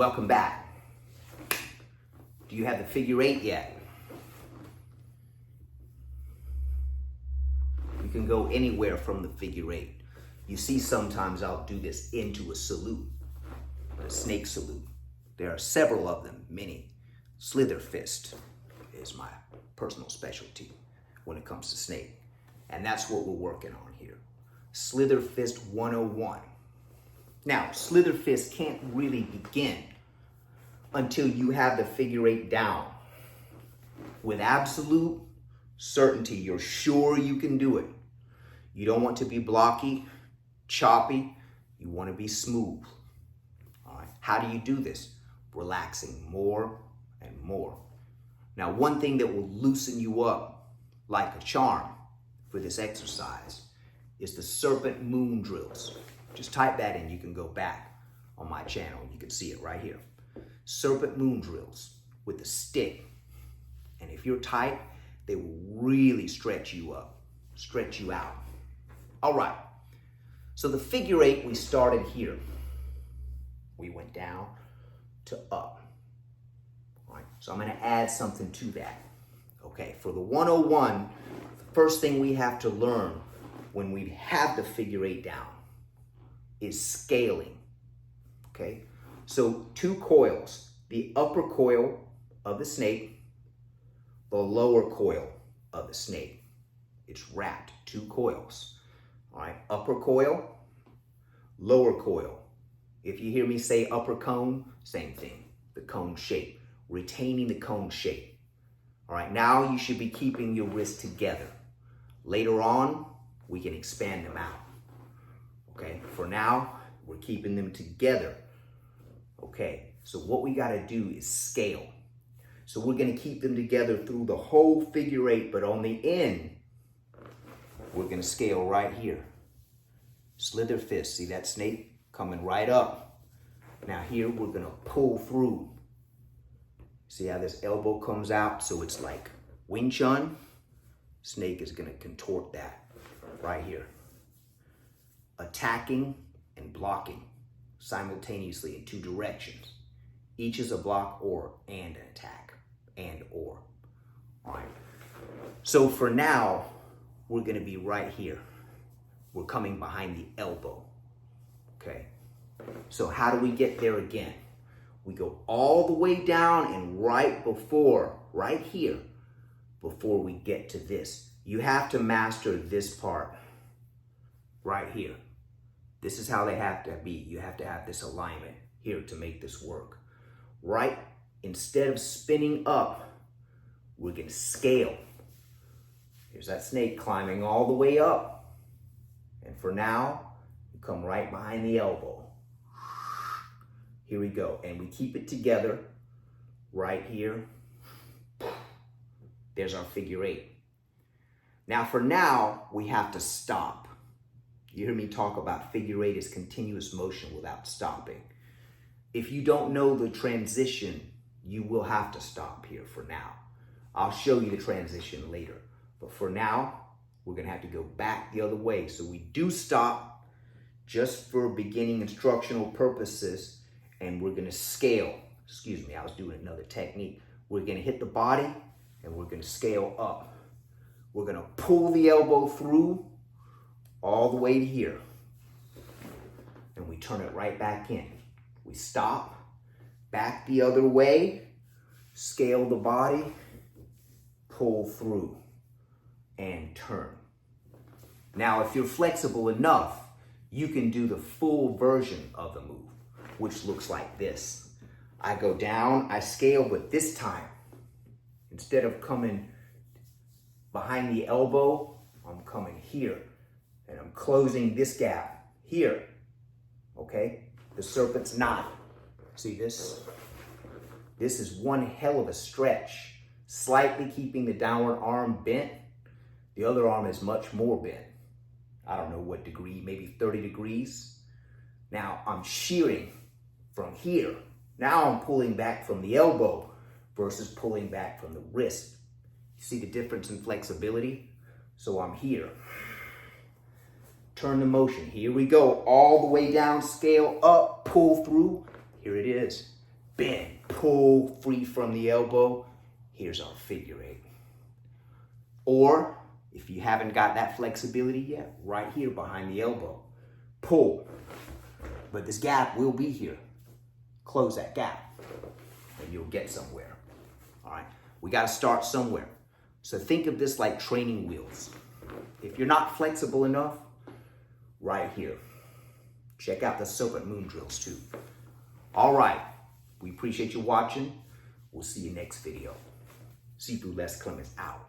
welcome back. Do you have the figure eight yet? You can go anywhere from the figure eight. You see, sometimes I'll do this into a salute, a snake salute. There are several of them, many. Slither fist is my personal specialty when it comes to snake. And that's what we're working on here. Slither fist 101. Now, slither fist can't really begin until you have the figure eight down. With absolute certainty, you're sure you can do it. You don't want to be blocky, choppy. You want to be smooth. All right. How do you do this? Relaxing more and more. Now, one thing that will loosen you up like a charm for this exercise is the serpent moon drills. Just type that in. You can go back on my channel. You can see it right here. Serpent moon drills with a stick. And if you're tight, they will really stretch you up, stretch you out. All right. So the figure eight, we started here. We went down to up. All right. So I'm going to add something to that. Okay. For the 101, the first thing we have to learn when we have the figure eight down is scaling. Okay. So 2 coils, the upper coil of the snake, the lower coil of the snake. It's wrapped, 2 coils. All right, upper coil, lower coil. If you hear me say upper cone, same thing, the cone shape, retaining the cone shape. All right, now you should be keeping your wrists together. Later on, we can expand them out. Okay, for now, we're keeping them together. Okay, so what we got to do is scale. So we're going to keep them together through the whole figure eight, but on the end, we're going to scale right here. Slither fist. See that snake coming right up. Now here, we're going to pull through. See how this elbow comes out? So it's like Wing Chun. Snake is going to contort that right here. Attacking and blocking simultaneously in 2 directions. Each is a block or and an attack and or. All right. So for now, we're going to be right here. We're coming behind the elbow. Okay. So how do we get there again? We go all the way down and right here, before we get to this. You have to master this part right here. This is how they have to be. You have to have this alignment here to make this work. Right, instead of spinning up, we're going to scale. Here's that snake climbing all the way up. And for now, you come right behind the elbow. Here we go. And we keep it together right here. There's our figure eight. Now, for now, we have to stop. You hear me talk about figure eight as continuous motion without stopping. If you don't know the transition, you will have to stop here for now. I'll show you the transition later. But for now, we're going to have to go back the other way. So we do stop just for beginning instructional purposes, and we're going to scale. Excuse me, I was doing another technique. We're going to hit the body, and we're going to scale up. We're going to pull the elbow through all the way to here. And we turn it right back in. We stop, back the other way, scale the body, pull through, and turn. Now, if you're flexible enough, you can do the full version of the move, which looks like this. I go down, I scale, but this time, instead of coming behind the elbow, I'm coming here, and I'm closing this gap here, okay? The serpent's knot. See this? This is one hell of a stretch. Slightly keeping the downward arm bent. The other arm is much more bent. I don't know what degree, maybe 30 degrees. Now I'm shearing from here. Now I'm pulling back from the elbow versus pulling back from the wrist. You see the difference in flexibility? So I'm here. Turn the motion. Here we go. All the way down, scale up, pull through. Here it is. bend, pull free from the elbow. Here's our figure eight. Or if you haven't got that flexibility yet, right here behind the elbow, pull. But this gap will be here. Close that gap and you'll get somewhere. All right, we got to start somewhere. So think of this like training wheels. If you're not flexible enough, right here. Check out the serpent moon drills too. All right, we appreciate you watching. We'll see you next video. Seafood Les Clemens out.